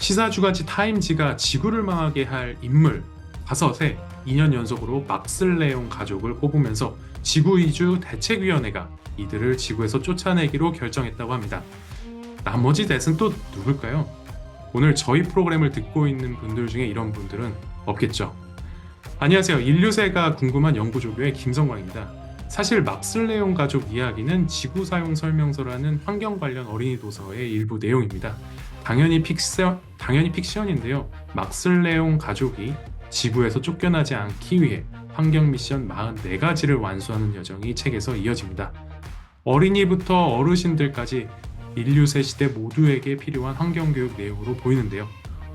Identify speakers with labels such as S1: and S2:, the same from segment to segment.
S1: 시사 주간지 타임지가 지구를 망하게 할 인물 5에 2년 연속으로 막슬레온 가족을 꼽으면서 지구 이주 대책위원회가 이들을 지구에서 쫓아내기로 결정했다고 합니다. 나머지 넷은 또 누굴까요? 오늘 저희 프로그램을 듣고 있는 분들 중에 이런 분들은 없겠죠. 안녕하세요. 인류세가 궁금한 연구조교의 김성광입니다. 사실 막슬레온 가족 이야기는 지구 사용 설명서라는 환경 관련 어린이 도서의 일부 내용입니다. 당연히 픽션인데요. 막슬레온 가족이 지구에서 쫓겨나지 않기 위해 환경 미션 44가지를 완수하는 여정이 책에서 이어집니다. 어린이부터 어르신들까지 인류세 시대 모두에게 필요한 환경교육 내용으로 보이는데요.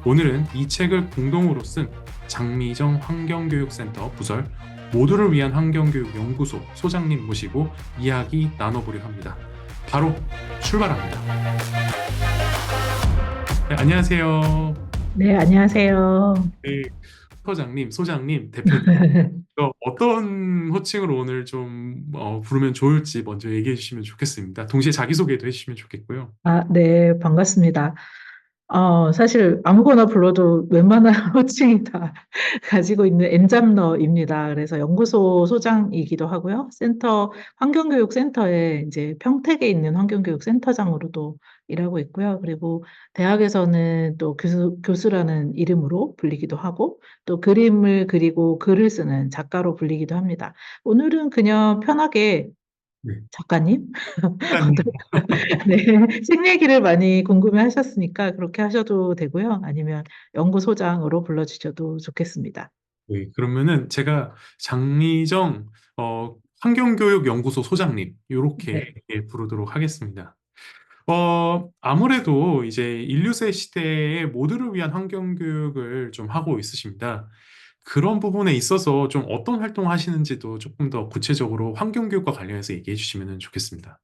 S1: 오늘은 이 책을 공동으로 쓴 장미정 환경교육센터 부설 모두를 위한 환경교육 연구소 소장님 모시고 이야기 나눠보려 합니다. 바로 출발합니다. 네, 안녕하세요.
S2: 네, 안녕하세요.
S1: 네, 소장님, 대표님. 어떤 호칭으로 오늘 좀 부르면 좋을지 먼저 얘기해 주시면 좋겠습니다. 동시에 자기소개도 해주시면 좋겠고요.
S2: 네, 반갑습니다. 사실 아무거나 불러도 웬만한 호칭이 다 가지고 있는 엔잡러입니다. 그래서 연구소 소장이기도 하고요. 환경교육센터에 이제 평택에 있는 환경교육센터장으로도 일하고 있고요. 그리고 대학에서는 또 교수라는 이름으로 불리기도 하고, 또 그림을 그리고 글을 쓰는 작가로 불리기도 합니다. 오늘은 그냥 편하게
S1: 네,
S2: 작가님?
S1: 작가님.
S2: 네, 책 얘기를 많이 궁금해 하셨으니까 그렇게 하셔도 되고요. 아니면 연구소장으로 불러주셔도 좋겠습니다.
S1: 네, 그러면은 제가 장미정 환경교육연구소 소장님 이렇게
S2: 네.
S1: 부르도록 하겠습니다. 아무래도 이제 인류세 시대에 모두를 위한 환경교육을 좀 하고 있으십니다. 그런 부분에 있어서 좀 어떤 활동을 하시는지도 조금 더 구체적으로 환경교육과 관련해서 얘기해 주시면 좋겠습니다.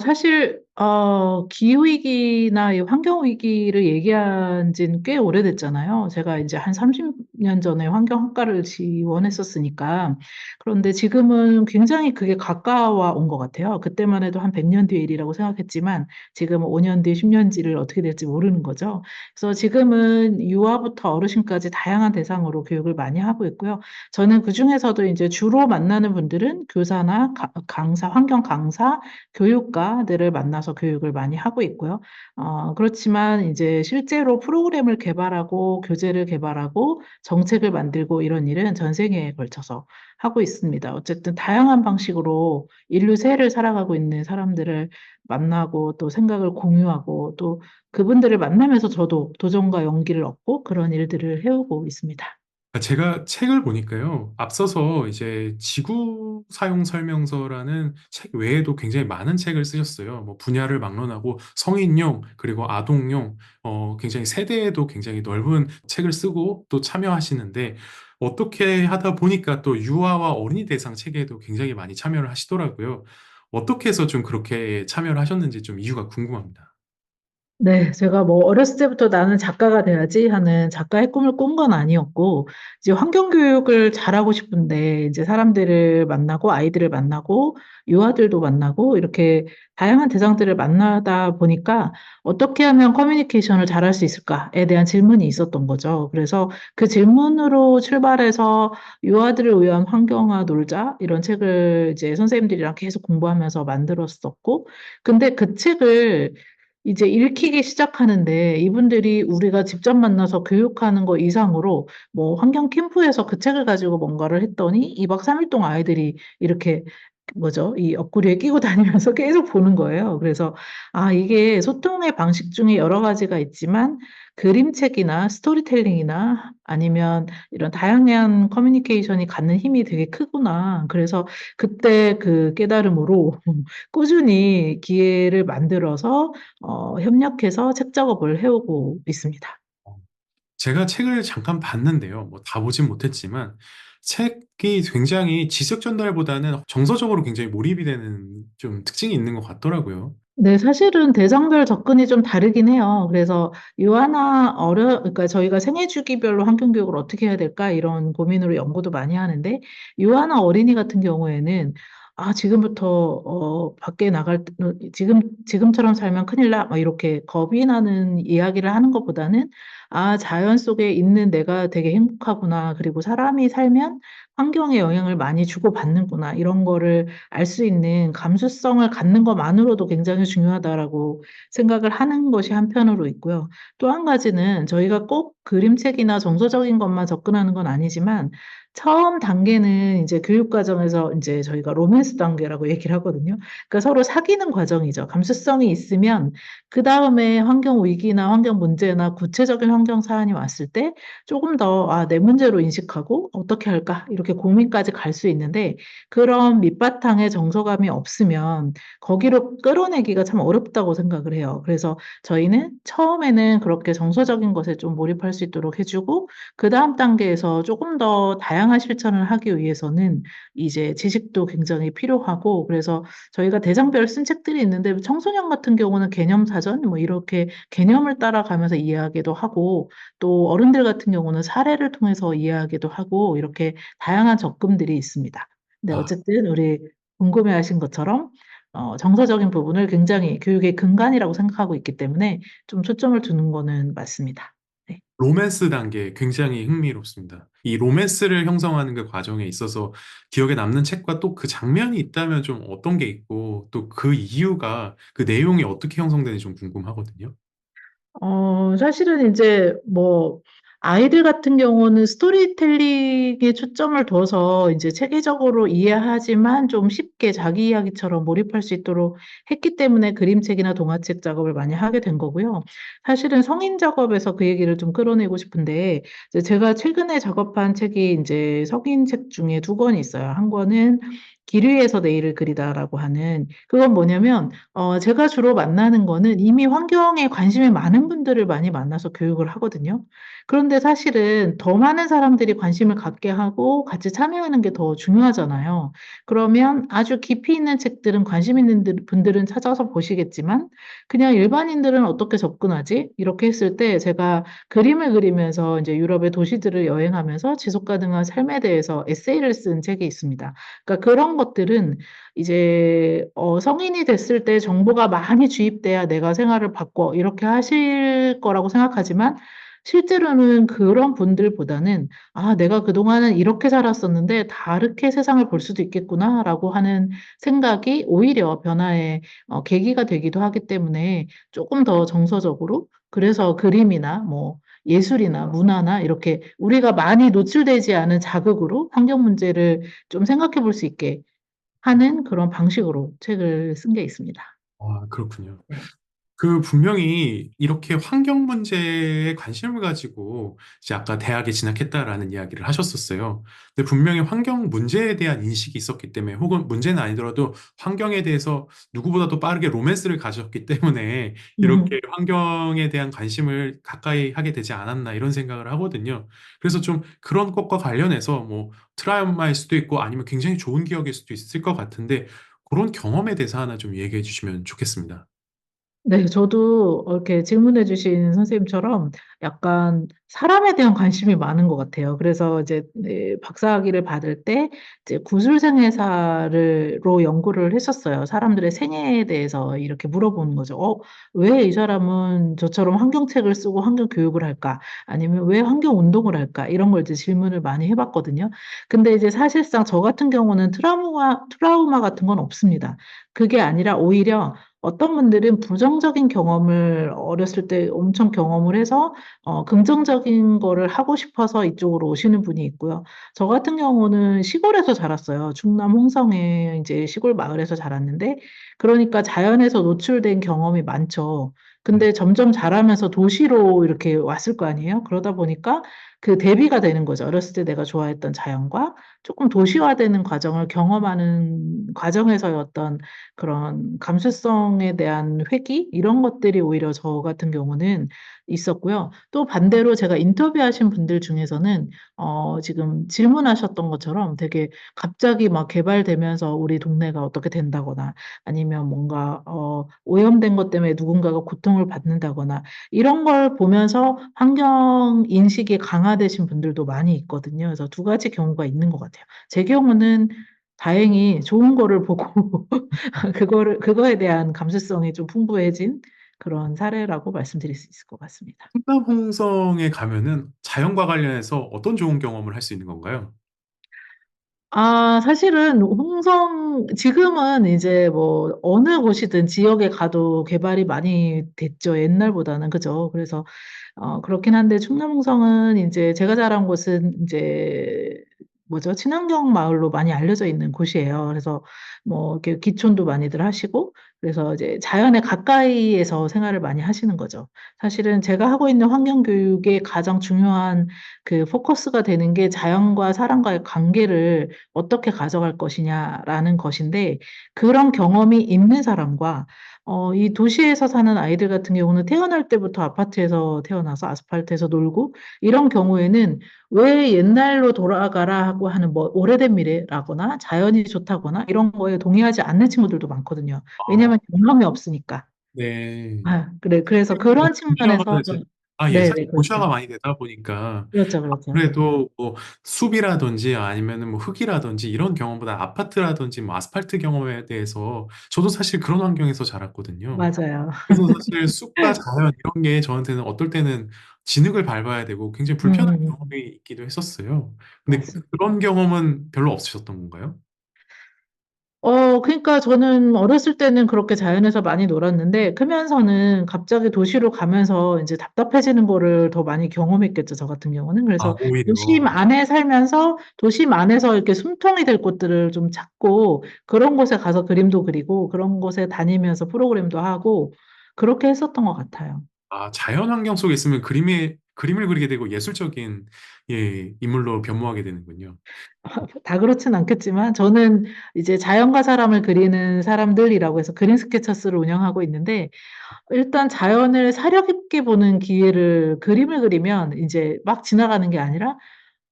S2: 사실, 기후위기나 이 환경위기를 얘기한 지는 꽤 오래됐잖아요. 제가 이제 한 30년 전에 환경학과를 지원했었으니까. 그런데 지금은 굉장히 그게 가까워 온 것 같아요. 그때만 해도 한 100년 뒤의 일이라고 생각했지만 지금은 5년 뒤, 10년 뒤를 어떻게 될지 모르는 거죠. 그래서 지금은 유아부터 어르신까지 다양한 대상으로 교육을 많이 하고 있고요. 저는 그중에서도 이제 주로 만나는 분들은 교사나 강사, 환경 강사, 교육가들을 만나서 교육을 많이 하고 있고요. 그렇지만 이제 실제로 프로그램을 개발하고 교재를 개발하고 정책을 만들고 이런 일은 전 세계에 걸쳐서 하고 있습니다. 어쨌든 다양한 방식으로 인류 새를 살아가고 있는 사람들을 만나고 또 생각을 공유하고 또 그분들을 만나면서 저도 도전과 용기를 얻고 그런 일들을 해오고 있습니다.
S1: 제가 책을 보니까요. 앞서서 이제 지구 사용 설명서라는 책 외에도 굉장히 많은 책을 쓰셨어요. 뭐 분야를 막론하고 성인용, 그리고 아동용, 굉장히 세대에도 굉장히 넓은 책을 쓰고 또 참여하시는데 어떻게 하다 보니까 또 유아와 어린이 대상 책에도 굉장히 많이 참여를 하시더라고요. 어떻게 해서 좀 그렇게 참여를 하셨는지 좀 이유가 궁금합니다.
S2: 네, 제가 뭐 어렸을 때부터 나는 작가가 돼야지 하는 작가의 꿈을 꾼 건 아니었고, 이제 환경교육을 잘하고 싶은데, 이제 사람들을 만나고, 아이들을 만나고, 유아들도 만나고, 이렇게 다양한 대상들을 만나다 보니까, 어떻게 하면 커뮤니케이션을 잘할 수 있을까에 대한 질문이 있었던 거죠. 그래서 그 질문으로 출발해서 유아들을 위한 환경화 놀자, 이런 책을 이제 선생님들이랑 계속 공부하면서 만들었었고, 근데 그 책을 이제 읽히기 시작하는데 이분들이 우리가 직접 만나서 교육하는 거 이상으로 뭐 환경 캠프에서 그 책을 가지고 뭔가를 했더니 2박 3일 동안 아이들이 이렇게 뭐죠? 이 옆구리에 끼고 다니면서 계속 보는 거예요. 그래서 이게 소통의 방식 중에 여러 가지가 있지만 그림책이나 스토리텔링이나 아니면 이런 다양한 커뮤니케이션이 갖는 힘이 되게 크구나. 그래서 그때 그 깨달음으로 꾸준히 기회를 만들어서 협력해서 책 작업을 해오고 있습니다.
S1: 제가 책을 잠깐 봤는데요. 뭐 다 보진 못했지만 책이 굉장히 지식 전달보다는 정서적으로 굉장히 몰입이 되는 좀 특징이 있는 것 같더라고요.
S2: 네, 사실은 대상별 접근이 좀 다르긴 해요. 그래서 그러니까 저희가 생애 주기별로 환경교육을 어떻게 해야 될까 이런 고민으로 연구도 많이 하는데, 유아나 어린이 같은 경우에는 지금부터 밖에 나갈 지금처럼 살면 큰일 나, 막 이렇게 겁이 나는 이야기를 하는 것보다는 자연 속에 있는 내가 되게 행복하구나. 그리고 사람이 살면 환경에 영향을 많이 주고받는구나. 이런 거를 알 수 있는 감수성을 갖는 것만으로도 굉장히 중요하다라고 생각을 하는 것이 한편으로 있고요. 또 한 가지는 저희가 꼭 그림책이나 정서적인 것만 접근하는 건 아니지만 처음 단계는 이제 교육 과정에서 이제 저희가 로맨스 단계라고 얘기를 하거든요. 그러니까 서로 사귀는 과정이죠. 감수성이 있으면 그 다음에 환경 위기나 환경 문제나 구체적인 환경 사안이 왔을 때 조금 더 내 문제로 인식하고 어떻게 할까 이렇게 고민까지 갈 수 있는데 그런 밑바탕에 정서감이 없으면 거기로 끌어내기가 참 어렵다고 생각을 해요. 그래서 저희는 처음에는 그렇게 정서적인 것에 좀 몰입할 수 있도록 해주고 그 다음 단계에서 조금 더 다양한 실천을 하기 위해서는 이제 지식도 굉장히 필요하고, 그래서 저희가 대장별 쓴 책들이 있는데, 청소년 같은 경우는 개념사전, 뭐 이렇게 개념을 따라가면서 이해하기도 하고, 또 어른들 같은 경우는 사례를 통해서 이해하기도 하고, 이렇게 다양한 접근들이 있습니다. 근데
S1: 아,
S2: 어쨌든 우리 궁금해하신 것처럼, 정서적인 부분을 굉장히 교육의 근간이라고 생각하고 있기 때문에 좀 초점을 두는 거는 맞습니다. 네.
S1: 로맨스 단계 굉장히 흥미롭습니다. 이 로맨스를 형성하는 그 과정에 있어서 기억에 남는 책과 또 그 장면이 있다면 좀 어떤 게 있고 또 그 이유가 그 내용이 어떻게 형성되는지 좀 궁금하거든요.
S2: 사실은 이제 뭐, 아이들 같은 경우는 스토리텔링에 초점을 둬서 이제 체계적으로 이해하지만 좀 쉽게 자기 이야기처럼 몰입할 수 있도록 했기 때문에 그림책이나 동화책 작업을 많이 하게 된 거고요. 사실은 성인 작업에서 그 얘기를 좀 끌어내고 싶은데, 이제 제가 최근에 작업한 책이 이제 성인 책 중에 두 권이 있어요. 한 권은 길 위에서 내일을 그리다라고 하는, 그건 뭐냐면, 제가 주로 만나는 거는 이미 환경에 관심이 많은 분들을 많이 만나서 교육을 하거든요. 그런데 사실은 더 많은 사람들이 관심을 갖게 하고 같이 참여하는 게 더 중요하잖아요. 그러면 아주 깊이 있는 책들은 관심 있는 분들은 찾아서 보시겠지만, 그냥 일반인들은 어떻게 접근하지? 이렇게 했을 때 제가 그림을 그리면서 이제 유럽의 도시들을 여행하면서 지속 가능한 삶에 대해서 에세이를 쓴 책이 있습니다. 그러니까 그런 것들은 이제 성인이 됐을 때 정보가 많이 주입돼야 내가 생활을 바꿔 이렇게 하실 거라고 생각하지만 실제로는 그런 분들보다는 내가 그동안은 이렇게 살았었는데 다르게 세상을 볼 수도 있겠구나라고 하는 생각이 오히려 변화의 계기가 되기도 하기 때문에 조금 더 정서적으로 그래서 그림이나 뭐 예술이나 문화나 이렇게 우리가 많이 노출되지 않은 자극으로 환경 문제를 좀 생각해 볼 수 있게 하는 그런 방식으로 책을 쓴 게 있습니다.
S1: 아, 그렇군요.
S2: 네.
S1: 그 분명히 이렇게 환경 문제에 관심을 가지고 이제 아까 대학에 진학했다라는 이야기를 하셨었어요. 근데 분명히 환경 문제에 대한 인식이 있었기 때문에 혹은 문제는 아니더라도 환경에 대해서 누구보다도 빠르게 로맨스를 가졌기 때문에 이렇게
S2: 음,
S1: 환경에 대한 관심을 가까이 하게 되지 않았나 이런 생각을 하거든요. 그래서 좀 그런 것과 관련해서 뭐 트라우마일 수도 있고 아니면 굉장히 좋은 기억일 수도 있을 것 같은데 그런 경험에 대해서 하나 좀 얘기해 주시면 좋겠습니다.
S2: 네, 저도 이렇게 질문해 주신 선생님처럼 약간 사람에 대한 관심이 많은 것 같아요. 그래서 이제 박사학위를 받을 때 이제 구술생애사로 연구를 했었어요. 사람들의 생애에 대해서 이렇게 물어보는 거죠. 왜 이 사람은 저처럼 환경책을 쓰고 환경 교육을 할까? 아니면 왜 환경 운동을 할까? 이런 걸 이제 질문을 많이 해봤거든요. 근데 이제 사실상 저 같은 경우는 트라우마 같은 건 없습니다. 그게 아니라 오히려 어떤 분들은 부정적인 경험을 어렸을 때 엄청 경험을 해서 긍정적인 거를 하고 싶어서 이쪽으로 오시는 분이 있고요. 저 같은 경우는 시골에서 자랐어요. 충남 홍성에 이제 시골 마을에서 자랐는데 그러니까 자연에서 노출된 경험이 많죠. 근데 점점 자라면서 도시로 이렇게 왔을 거 아니에요? 그러다 보니까 그 대비가 되는 거죠. 어렸을 때 내가 좋아했던 자연과 조금 도시화되는 과정을 경험하는 과정에서의 어떤 그런 감수성에 대한 회귀 이런 것들이 오히려 저 같은 경우는 있었고요. 또 반대로 제가 인터뷰하신 분들 중에서는 지금 질문하셨던 것처럼 되게 갑자기 막 개발되면서 우리 동네가 어떻게 된다거나 아니면 뭔가 오염된 것 때문에 누군가가 고통을 받는다거나 이런 걸 보면서 환경 인식이 강화되신 분들도 많이 있거든요. 그래서 두 가지 경우가 있는 것 같아요. 제 경우는 다행히 좋은 거를 보고 그거에 대한 감수성이 좀 풍부해진 그런 사례라고 말씀드릴 수 있을 것 같습니다.
S1: 충남홍성에 가면은 자연과 관련해서 어떤 좋은 경험을 할 수 있는 건가요?
S2: 아, 사실은 지금은 이제 뭐 어느 곳이든 지역에 가도 개발이 많이 됐죠. 옛날보다는. 그죠? 그래서 그렇긴 한데 충남홍성은 이제 제가 자란 곳은 이제 뭐죠? 친환경 마을로 많이 알려져 있는 곳이에요. 그래서 뭐 이렇게 기촌도 많이들 하시고 그래서 이제 자연에 가까이에서 생활을 많이 하시는 거죠. 사실은 제가 하고 있는 환경 교육의 가장 중요한 그 포커스가 되는 게 자연과 사람과의 관계를 어떻게 가져갈 것이냐라는 것인데 그런 경험이 있는 사람과 이 도시에서 사는 아이들 같은 경우는 태어날 때부터 아파트에서 태어나서 아스팔트에서 놀고 이런 경우에는 왜 옛날로 돌아가라 하고 하는 뭐 오래된 미래라거나 자연이 좋다거나 이런 거에 동의하지 않는 친구들도 많거든요.
S1: 아,
S2: 왜냐하면 경험이 없으니까.
S1: 네.
S2: 아, 그래. 그래서 그런
S1: 도시화가
S2: 측면에서
S1: 이제 아, 예, 사실
S2: 네네, 그렇죠.
S1: 도시화가 많이 되다 보니까
S2: 그렇죠, 그렇죠.
S1: 아무래도 뭐 숲이라든지 아니면은 뭐 흙이라든지 이런 경험보다 아파트라든지 뭐 아스팔트 경험에 대해서 저도 사실 그런 환경에서 자랐거든요.
S2: 맞아요.
S1: 그래서 사실 숲과 자연 이런 게 저한테는 어떨 때는 진흙을 밟아야 되고 굉장히
S2: 음,
S1: 불편한
S2: 음,
S1: 경험이 있기도 했었어요. 근데
S2: 맞습니다.
S1: 그런 경험은 별로 없으셨던 건가요?
S2: 그러니까 저는 어렸을 때는 그렇게 자연에서 많이 놀았는데, 크면서는 갑자기 도시로 가면서 이제 답답해지는 거를 더 많이 경험했겠죠, 저 같은 경우는.
S1: 아,
S2: 그래서 도심
S1: 오히려.
S2: 안에 살면서 도심 안에서 이렇게 숨통이 될 곳들을 좀 찾고, 그런 곳에 가서 그림도 그리고, 그런 곳에 다니면서 프로그램도 하고, 그렇게 했었던 것 같아요.
S1: 아, 자연 환경 속에 있으면 그림을 그리게 되고 예술적인 예, 인물로 변모하게 되는군요.
S2: 다 그렇진 않겠지만, 저는 이제 자연과 사람을 그리는 사람들이라고 해서 그린 스케쳐스를 운영하고 있는데, 일단 자연을 사려 깊게 보는 기회를 그림을 그리면 이제 막 지나가는 게 아니라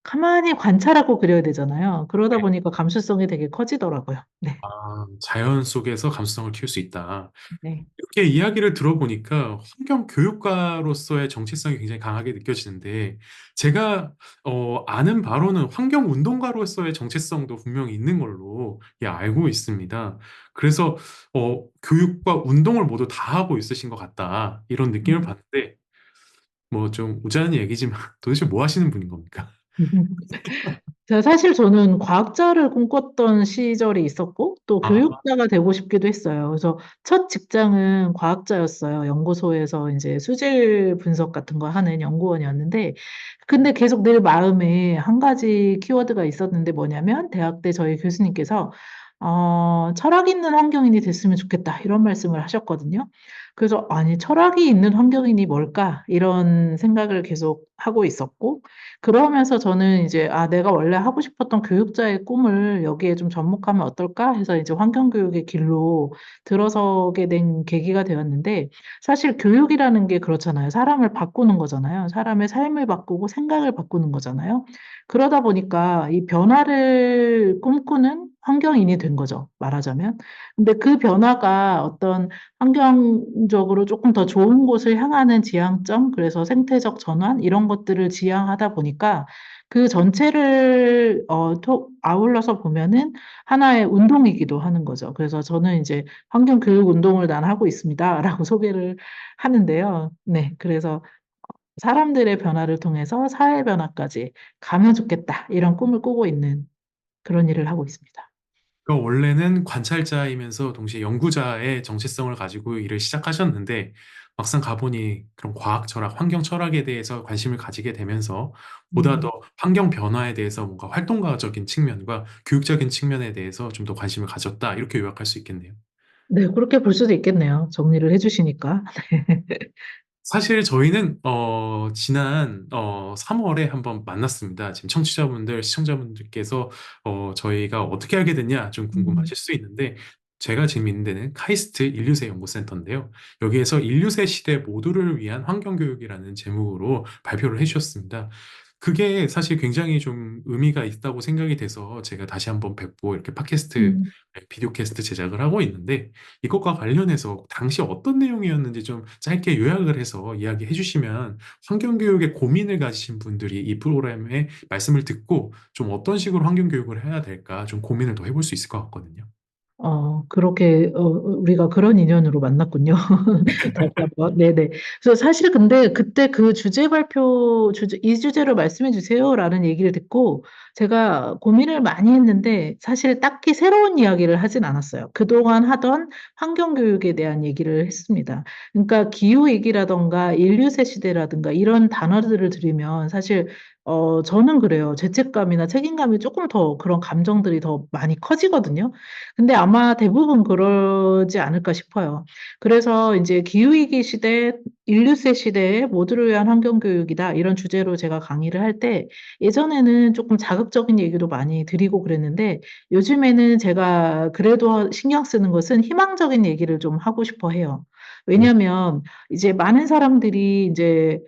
S2: 가만히 관찰하고 그려야 되잖아요. 그러다 보니까 감수성이 되게 커지더라고요. 네.
S1: 아, 자연 속에서 감수성을 키울 수 있다.
S2: 네.
S1: 이렇게 이야기를 들어보니까 환경 교육가로서의 정체성이 굉장히 강하게 느껴지는데, 제가 아는 바로는 환경 운동가로서의 정체성도 분명히 있는 걸로 예, 알고 있습니다. 그래서 교육과 운동을 모두 다 하고 있으신 것 같다 이런 느낌을
S2: 음.
S1: 받는데, 뭐 좀 우자한 얘기지만 도대체 뭐 하시는 분인 겁니까?
S2: 사실 저는 과학자를 꿈꿨던 시절이 있었고, 또
S1: 아,
S2: 교육자가 되고 싶기도 했어요. 그래서 첫 직장은 과학자였어요. 연구소에서 이제 수질 분석 같은 거 하는 연구원이었는데, 근데 계속 늘 마음에 한 가지 키워드가 있었는데 뭐냐면, 대학 때 저희 교수님께서, 철학 있는 환경인이 됐으면 좋겠다. 이런 말씀을 하셨거든요. 그래서, 아니, 철학이 있는 환경인이 뭘까? 이런 생각을 계속 하고 있었고, 그러면서 저는 이제, 내가 원래 하고 싶었던 교육자의 꿈을 여기에 좀 접목하면 어떨까 해서 이제 환경교육의 길로 들어서게 된 계기가 되었는데, 사실 교육이라는 게 그렇잖아요. 사람을 바꾸는 거잖아요. 사람의 삶을 바꾸고 생각을 바꾸는 거잖아요. 그러다 보니까 이 변화를 꿈꾸는 환경인이 된 거죠. 말하자면. 근데 그 변화가 어떤 환경적으로 조금 더 좋은 곳을 향하는 지향점, 그래서 생태적 전환, 이런 것들을 지향하다 보니까 그 전체를 아울러서 보면은 하나의 운동이기도 하는 거죠. 그래서 저는 이제 환경교육 운동을 난 하고 있습니다라고 소개를 하는데요. 네. 그래서 사람들의 변화를 통해서 사회 변화까지 가면 좋겠다. 이런 꿈을 꾸고 있는 그런 일을 하고 있습니다.
S1: 그러니까 원래는 관찰자이면서 동시에 연구자의 정체성을 가지고 일을 시작하셨는데 막상 가보니 그런 과학 철학, 환경 철학에 대해서 관심을 가지게 되면서 보다 더
S2: 음.
S1: 환경 변화에 대해서 뭔가 활동가적인 측면과 교육적인 측면에 대해서 좀 더 관심을 가졌다. 이렇게 요약할 수 있겠네요.
S2: 네, 그렇게 볼 수도 있겠네요. 정리를 해주시니까.
S1: 사실 저희는 지난 3월에 한번 만났습니다. 지금 청취자분들, 시청자분들께서 저희가 어떻게 알게 됐냐 좀
S2: 음.
S1: 궁금하실 수 있는데 제가 지금 있는 데는 카이스트 인류세 연구센터인데요. 여기에서 인류세 시대 모두를 위한 환경교육이라는 제목으로 발표를 해주셨습니다. 그게 사실 굉장히 좀 의미가 있다고 생각이 돼서 제가 다시 한번 뵙고 이렇게 팟캐스트,
S2: 음.
S1: 비디오 캐스트 제작을 하고 있는데 이것과 관련해서 당시 어떤 내용이었는지 좀 짧게 요약을 해서 이야기해 주시면 환경교육에 고민을 가지신 분들이 이 프로그램의 말씀을 듣고 좀 어떤 식으로 환경교육을 해야 될까 좀 고민을 더 해볼 수 있을 것 같거든요.
S2: 그렇게, 우리가 그런 인연으로 만났군요. 다시 한번. 네네. 그래서 사실 근데 그때 그 이 주제로 말씀해 주세요라는 얘기를 듣고 제가 고민을 많이 했는데 사실 딱히 새로운 이야기를 하진 않았어요. 그동안 하던 환경교육에 대한 얘기를 했습니다. 그러니까 기후위기라던가 인류세 시대라든가 이런 단어들을 들으면 사실 저는 그래요. 죄책감이나 책임감이 조금 더 그런 감정들이 더 많이 커지거든요. 근데 아마 대부분 그러지 않을까 싶어요. 그래서 이제 기후위기 시대, 인류세 시대에 모두를 위한 환경교육이다. 이런 주제로 제가 강의를 할 때 예전에는 조금 자극적인 얘기도 많이 드리고 그랬는데 요즘에는 제가 그래도 신경 쓰는 것은 희망적인 얘기를 좀 하고 싶어 해요. 왜냐하면 이제 많은 사람들이 이제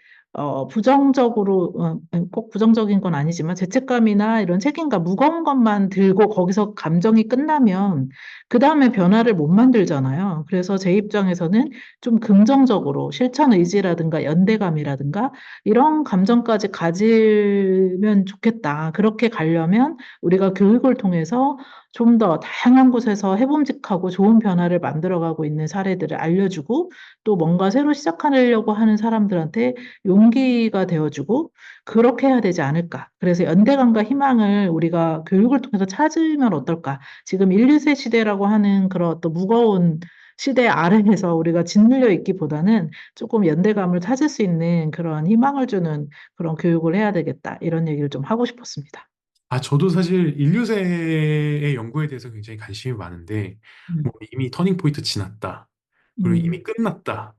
S2: 부정적으로, 아니, 꼭 부정적인 건 아니지만 죄책감이나 이런 책임감, 무거운 것만 들고 거기서 감정이 끝나면 그 다음에 변화를 못 만들잖아요. 그래서 제 입장에서는 좀 긍정적으로 실천 의지라든가 연대감이라든가 이런 감정까지 가지면 좋겠다. 그렇게 가려면 우리가 교육을 통해서 좀 더 다양한 곳에서 해봄직하고 좋은 변화를 만들어가고 있는 사례들을 알려주고 또 뭔가 새로 시작하려고 하는 사람들한테 용기가 되어주고 그렇게 해야 되지 않을까. 그래서 연대감과 희망을 우리가 교육을 통해서 찾으면 어떨까. 지금 1, 2세 시대라고 하는 그런 어떤 무거운 시대 아래에서 우리가 짓눌려 있기보다는 조금 연대감을 찾을 수 있는 그런 희망을 주는 그런 교육을 해야 되겠다. 이런 얘기를 좀 하고 싶었습니다.
S1: 저도 사실 인류세의 연구에 대해서 굉장히 관심이 많은데, 뭐
S2: 음,
S1: 이미 터닝 포인트 지났다. 그리고 이미
S2: 음,
S1: 끝났다.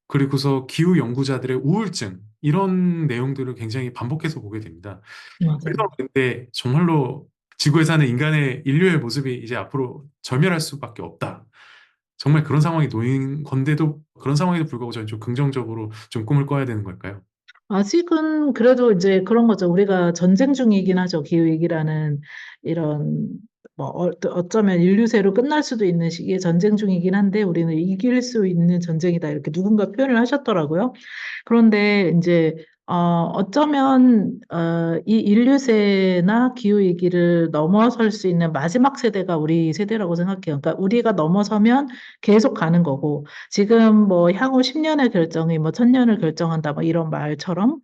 S1: 그리고서 기후 연구자들의 우울증, 이런 내용들을 굉장히 반복해서 보게 됩니다. 그래서
S2: 맞아요.
S1: 근데 정말로 지구에 사는 인류의 모습이 이제 앞으로 절멸할 수밖에 없다. 정말 그런 상황이 놓인 건데도, 그런 상황에도 불구하고 저는 좀 긍정적으로 좀 꿈을 꿔야 되는 걸까요?
S2: 아직은 그래도 이제 그런 거죠. 우리가 전쟁 중이긴 하죠. 기후위기라는 이런, 뭐, 어쩌면 인류세로 끝날 수도 있는 시기에 전쟁 중이긴 한데 우리는 이길 수 있는 전쟁이다. 이렇게 누군가 표현을 하셨더라고요. 그런데 이제 어쩌면 이 인류세나 기후위기를 넘어설 수 있는 마지막 세대가 우리 세대라고 생각해요. 그러니까 우리가 넘어서면 계속 가는 거고 지금 뭐 향후 10년의 결정이 뭐 1000년을 결정한다 뭐 이런 말처럼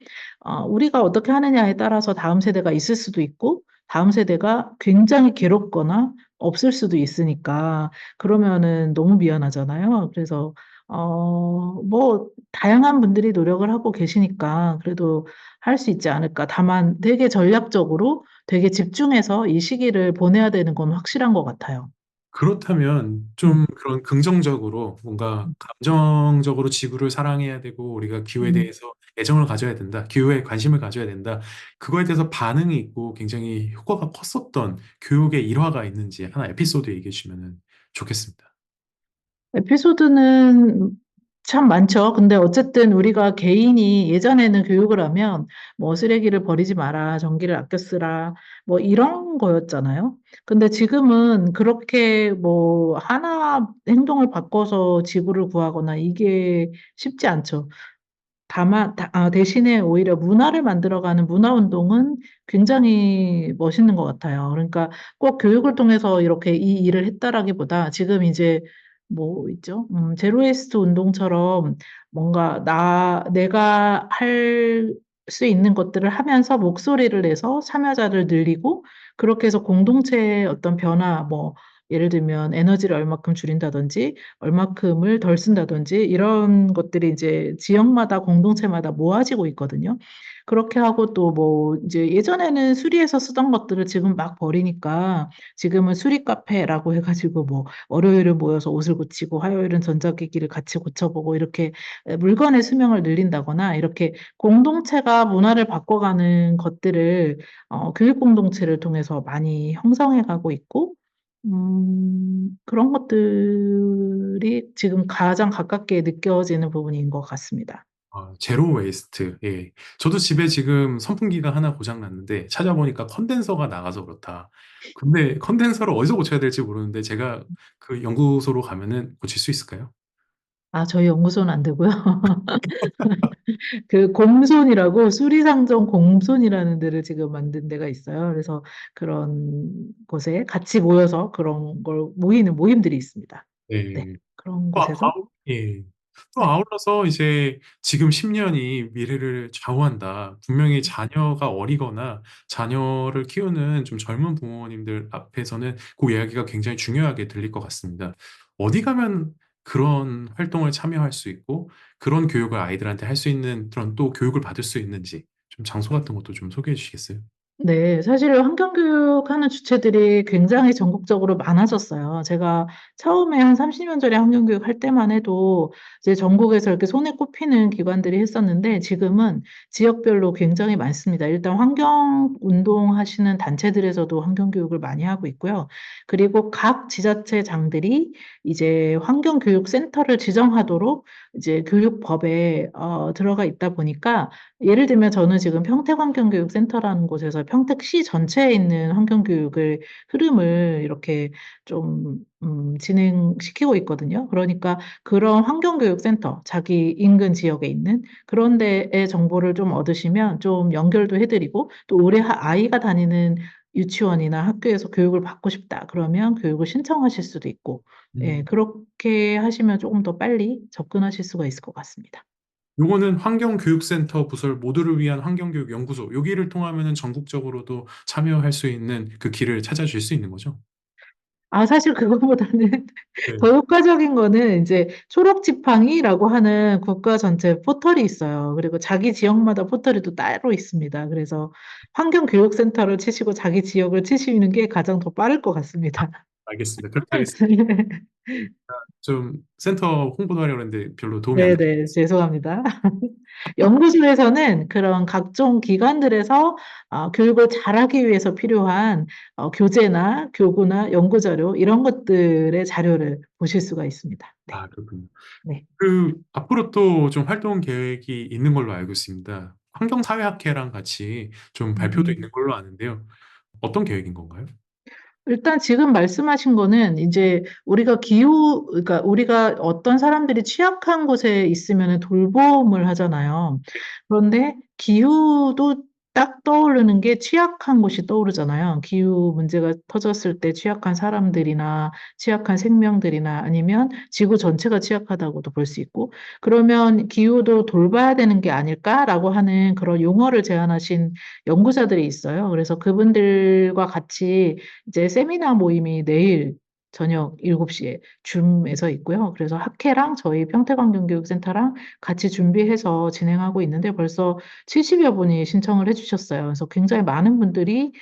S2: 우리가 어떻게 하느냐에 따라서 다음 세대가 있을 수도 있고 다음 세대가 굉장히 괴롭거나 없을 수도 있으니까 그러면은 너무 미안하잖아요. 그래서 뭐 다양한 분들이 노력을 하고 계시니까 그래도 할 수 있지 않을까. 다만 되게 전략적으로 되게 집중해서 이 시기를 보내야 되는 건 확실한 것 같아요.
S1: 그렇다면
S2: 음,
S1: 좀 그런 긍정적으로 뭔가 감정적으로 지구를 사랑해야 되고 우리가 기후에
S2: 음.
S1: 대해서 애정을 가져야 된다. 기후에 관심을 가져야 된다. 그거에 대해서 반응이 있고 굉장히 효과가 컸었던 교육의 일화가 있는지 하나 에피소드 얘기해 주시면 좋겠습니다.
S2: 에피소드는 참 많죠. 근데 어쨌든 우리가 개인이 예전에는 교육을 하면 뭐 쓰레기를 버리지 마라, 전기를 아껴 쓰라, 뭐 이런 거였잖아요. 근데 지금은 그렇게 뭐 하나 행동을 바꿔서 지구를 구하거나 이게 쉽지 않죠. 대신에 오히려 문화를 만들어가는 문화 운동은 굉장히 멋있는 것 같아요. 그러니까 꼭 교육을 통해서 이렇게 이 일을 했다라기보다 지금 이제 뭐 있죠? 제로 웨이스트 운동처럼 뭔가 내가 할 수 있는 것들을 하면서 목소리를 내서 참여자를 늘리고 그렇게 해서 공동체의 어떤 변화, 뭐 예를 들면 에너지를 얼마큼 줄인다든지 얼마큼을 덜 쓴다든지 이런 것들이 이제 지역마다 공동체마다 모아지고 있거든요. 그렇게 하고 또 뭐 이제 예전에는 수리해서 쓰던 것들을 지금 막 버리니까 지금은 수리 카페라고 해가지고 뭐 월요일은 모여서 옷을 고치고 화요일은 전자기기를 같이 고쳐보고 이렇게 물건의 수명을 늘린다거나 이렇게 공동체가 문화를 바꿔가는 것들을 교육 공동체를 통해서 많이 형성해 가고 있고 그런 것들이 지금 가장 가깝게 느껴지는 부분인 것 같습니다.
S1: 제로 웨이스트. 예. 저도 집에 지금 선풍기가 하나 고장 났는데 찾아보니까 컨덴서가 나가서 그렇다. 근데 컨덴서를 어디서 고쳐야 될지 모르는데 제가 그 연구소로 가면은 고칠 수 있을까요?
S2: 아, 저희 연구소는 안 되고요. 그 곰손이라고 수리상점 곰손이라는 데를 지금 만든 데가 있어요. 그래서 그런 곳에 같이 모여서 그런 걸 모이는 모임들이 있습니다. 네,
S1: 네.
S2: 그런
S1: 또,
S2: 곳에서
S1: 예. 또
S2: 네.
S1: 아울러서 이제 지금 10년이 미래를 좌우한다. 분명히 자녀가 어리거나 자녀를 키우는 좀 젊은 부모님들 앞에서는 그 이야기가 굉장히 중요하게 들릴 것 같습니다. 어디 가면 그런 활동을 참여할 수 있고 그런 교육을 아이들한테 할 수 있는 그런 또 교육을 받을 수 있는지 좀 장소 같은 것도 좀 소개해 주시겠어요?
S2: 네, 사실 환경교육 하는 주체들이 굉장히 전국적으로 많아졌어요. 제가 처음에 한 30년 전에 환경교육 할 때만 해도 이제 전국에서 이렇게 손에 꼽히는 기관들이 했었는데 지금은 지역별로 굉장히 많습니다. 일단 환경운동 하시는 단체들에서도 환경교육을 많이 하고 있고요. 그리고 각 지자체장들이 이제 환경교육센터를 지정하도록 이제 교육법에 들어가 있다 보니까 예를 들면 저는 지금 평택환경교육센터라는 곳에서 평택시 전체에 있는 환경교육을 흐름을 이렇게 좀 진행시키고 있거든요. 그러니까 그런 환경교육센터, 자기 인근 지역에 있는 그런 데의 정보를 좀 얻으시면 좀 연결도 해드리고 또 우리 아이가 다니는 유치원이나 학교에서 교육을 받고 싶다. 그러면 교육을 신청하실 수도 있고, 예, 그렇게 하시면 조금 더 빨리 접근하실 수가 있을 것 같습니다.
S1: 요거는 환경교육센터 부설 모두를 위한 환경교육연구소, 여기를 통하면은 전국적으로도 참여할 수 있는 그 길을 찾아줄 수 있는 거죠?
S2: 아, 사실 그거보다는 더
S1: 네.
S2: 효과적인 거는 이제 초록지팡이라고 하는 국가 전체 포털이 있어요. 그리고 자기 지역마다 포털이 또 따로 있습니다. 그래서 환경교육센터를 치시고 자기 지역을 치시는 게 가장 더 빠를 것 같습니다.
S1: 알겠습니다. 그렇게 하겠습니다. 좀 센터 홍보도 하려고 했는데 별로 도움이 안
S2: 네,
S1: 될 것
S2: 네,
S1: 같습니다.
S2: 죄송합니다. 연구소에서는 그런 각종 기관들에서 교육을 잘하기 위해서 필요한 교재나 교구나 연구자료 이런 것들의 자료를 보실 수가 있습니다. 네.
S1: 아, 그렇군요.
S2: 네.
S1: 그 앞으로 또 좀 활동 계획이 있는 걸로 알고 있습니다. 환경사회학회랑 같이 좀 발표도 있는
S2: 음.
S1: 걸로 아는데요. 어떤 계획인 건가요?
S2: 일단 지금 말씀하신 거는 이제 우리가 그러니까 우리가 어떤 사람들이 취약한 곳에 있으면 돌봄을 하잖아요. 그런데 기후도 딱 떠오르는 게 취약한 곳이 떠오르잖아요. 기후 문제가 터졌을 때 취약한 사람들이나 취약한 생명들이나 아니면 지구 전체가 취약하다고도 볼 수 있고, 그러면 기후도 돌봐야 되는 게 아닐까라고 하는 그런 용어를 제안하신 연구자들이 있어요. 그래서 그분들과 같이 이제 세미나 모임이 내일 저녁 7시에 줌에서 있고요. 그래서 학회랑 저희 평택환경교육센터랑 같이 준비해서 진행하고 있는데 벌써 70여 분이 신청을 해주셨어요. 그래서 굉장히 많은 분들이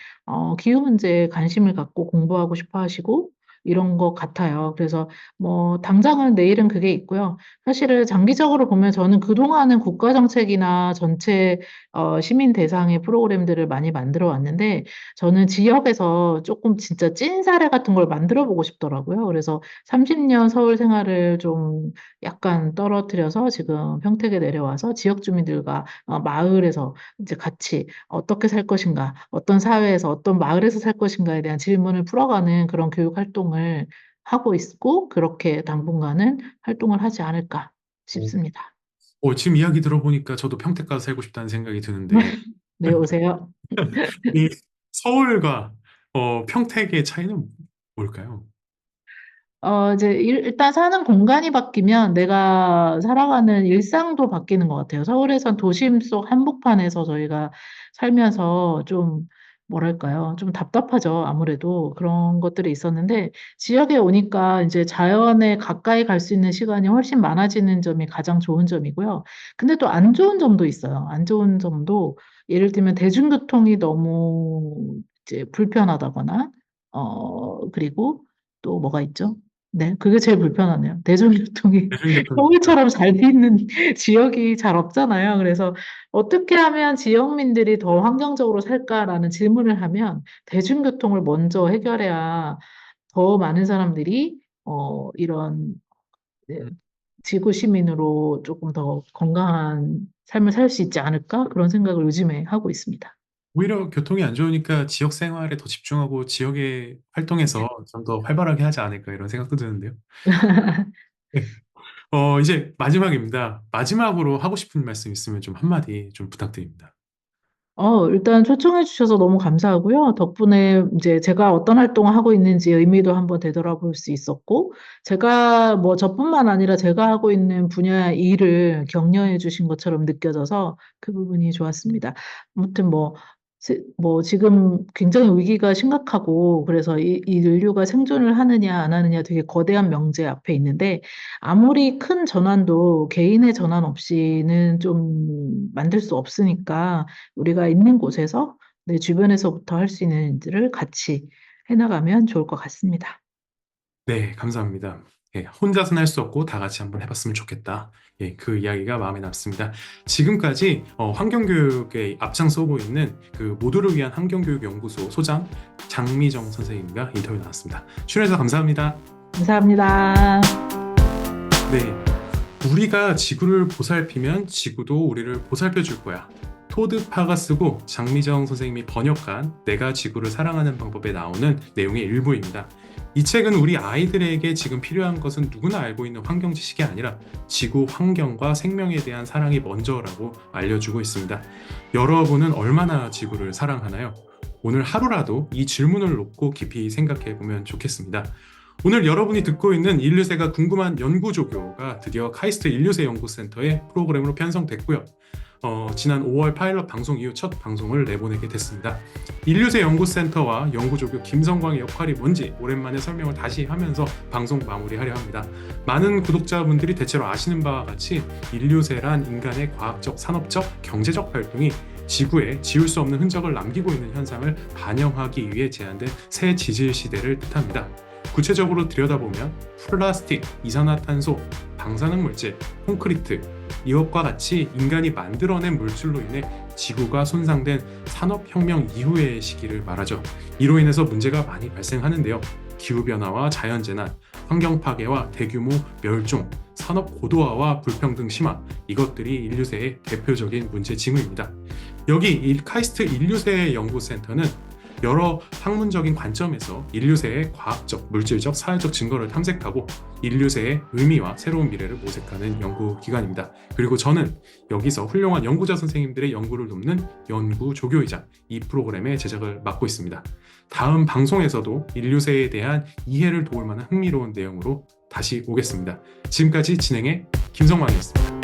S2: 기후 문제에 관심을 갖고 공부하고 싶어 하시고 이런 것 같아요. 그래서 뭐 당장은 내일은 그게 있고요. 사실은 장기적으로 보면 저는 그동안은 국가정책이나 전체 시민 대상의 프로그램들을 많이 만들어 왔는데 저는 지역에서 조금 진짜 찐 사례 같은 걸 만들어 보고 싶더라고요. 그래서 30년 서울 생활을 좀 약간 떨어뜨려서 지금 평택에 내려와서 지역 주민들과 마을에서 이제 같이 어떻게 살 것인가, 어떤 사회에서 어떤 마을에서 살 것인가에 대한 질문을 풀어가는 그런 교육 활동을 하고 있고, 그렇게 당분간은 활동을 하지 않을까
S1: 어,
S2: 싶습니다.
S1: 지금 이야기 들어보니까 저도 평택 가서 살고 싶다는 생각이 드는데,
S2: 네, 오세요.
S1: 이 서울과 평택의 차이는 뭘까요?
S2: 이제 일단 사는 공간이 바뀌면 내가 살아가는 일상도 바뀌는 것 같아요. 서울에선 도심 속 한복판에서 저희가 살면서 좀, 뭐랄까요. 좀 답답하죠. 아무래도 그런 것들이 있었는데, 지역에 오니까 이제 자연에 가까이 갈 수 있는 시간이 훨씬 많아지는 점이 가장 좋은 점이고요. 근데 또 안 좋은 점도 있어요. 안 좋은 점도, 예를 들면 대중교통이 너무 이제 불편하다거나, 그리고 또 뭐가 있죠? 네, 그게 제일 불편하네요. 대중교통이
S1: 대중교통이
S2: 서울처럼 잘 돼 있는 지역이 잘 없잖아요. 그래서 어떻게 하면 지역민들이 더 환경적으로 살까라는 질문을 하면 대중교통을 먼저 해결해야 더 많은 사람들이 이런 네,
S1: 불편해요.
S2: 지구 시민으로 조금 더 건강한 삶을 살 수 있지 않을까? 그런 생각을 요즘에 하고 있습니다.
S1: 오히려 교통이 안 좋으니까 지역 생활에 더 집중하고 지역의 활동에서 좀 더 활발하게 하지 않을까 이런 생각도 드는데요. 네. 이제 마지막입니다. 마지막으로 하고 싶은 말씀 있으면 좀 한마디 좀 부탁드립니다.
S2: 일단 초청해 주셔서 너무 감사하고요. 덕분에 이제 제가 어떤 활동을 하고 있는지 의미도 한번 되돌아볼 수 있었고, 제가 뭐 저뿐만 아니라 제가 하고 있는 분야의 일을 격려해 주신 것처럼 느껴져서 그 부분이 좋았습니다. 아무튼 뭐 지금 굉장히 위기가 심각하고, 그래서 이 인류가 생존을 하느냐 안 하느냐 되게 거대한 명제 앞에 있는데, 아무리 큰 전환도 개인의 전환 없이는 좀 만들 수 없으니까, 우리가 있는 곳에서 내 주변에서부터 할 수 있는 일들을 같이 해나가면 좋을 것 같습니다.
S1: 네, 감사합니다. 예, 혼자서는 할 수 없고 다 같이 한번 해봤으면 좋겠다. 예, 그 이야기가 마음에 남습니다. 지금까지 환경교육에 앞장서고 있는 그 모두를 위한 환경교육연구소 소장 장미정 선생님과 인터뷰 나눴습니다. 출연해서 감사합니다.
S2: 감사합니다.
S1: 네, 우리가 지구를 보살피면 지구도 우리를 보살펴 줄 거야. 토드 파가 쓰고 장미정 선생님이 번역한 내가 지구를 사랑하는 방법에 나오는 내용의 일부입니다. 이 책은 우리 아이들에게 지금 필요한 것은 누구나 알고 있는 환경 지식이 아니라 지구 환경과 생명에 대한 사랑이 먼저라고 알려주고 있습니다. 여러분은 얼마나 지구를 사랑하나요? 오늘 하루라도 이 질문을 놓고 깊이 생각해 보면 좋겠습니다. 오늘 여러분이 듣고 있는 인류세가 궁금한 연구조교가 드디어 카이스트 인류세 연구센터의 프로그램으로 편성됐고요. 지난 5월 파일럿 방송 이후 첫 방송을 내보내게 됐습니다. 인류세 연구센터와 연구조교 김성광의 역할이 뭔지 오랜만에 설명을 다시 하면서 방송 마무리하려 합니다. 많은 구독자분들이 대체로 아시는 바와 같이 인류세란 인간의 과학적, 산업적, 경제적 활동이 지구에 지울 수 없는 흔적을 남기고 있는 현상을 반영하기 위해 제안된 새 지질 시대를 뜻합니다. 구체적으로 들여다보면 플라스틱, 이산화탄소, 방사능 물질, 콘크리트 이것과 같이 인간이 만들어낸 물질로 인해 지구가 손상된 산업혁명 이후의 시기를 말하죠. 이로 인해서 문제가 많이 발생하는데요. 기후변화와 자연재난, 환경파괴와 대규모 멸종, 산업 고도화와 불평등 심화 이것들이 인류세의 대표적인 문제 징후입니다. 여기 카이스트 인류세 연구센터는 여러 학문적인 관점에서 인류세의 과학적, 물질적, 사회적 증거를 탐색하고 인류세의 의미와 새로운 미래를 모색하는 연구기관입니다. 그리고 저는 여기서 훌륭한 연구자 선생님들의 연구를 돕는 연구조교이자 이 프로그램의 제작을 맡고 있습니다. 다음 방송에서도 인류세에 대한 이해를 도울 만한 흥미로운 내용으로 다시 오겠습니다. 지금까지 진행의 김성환이었습니다.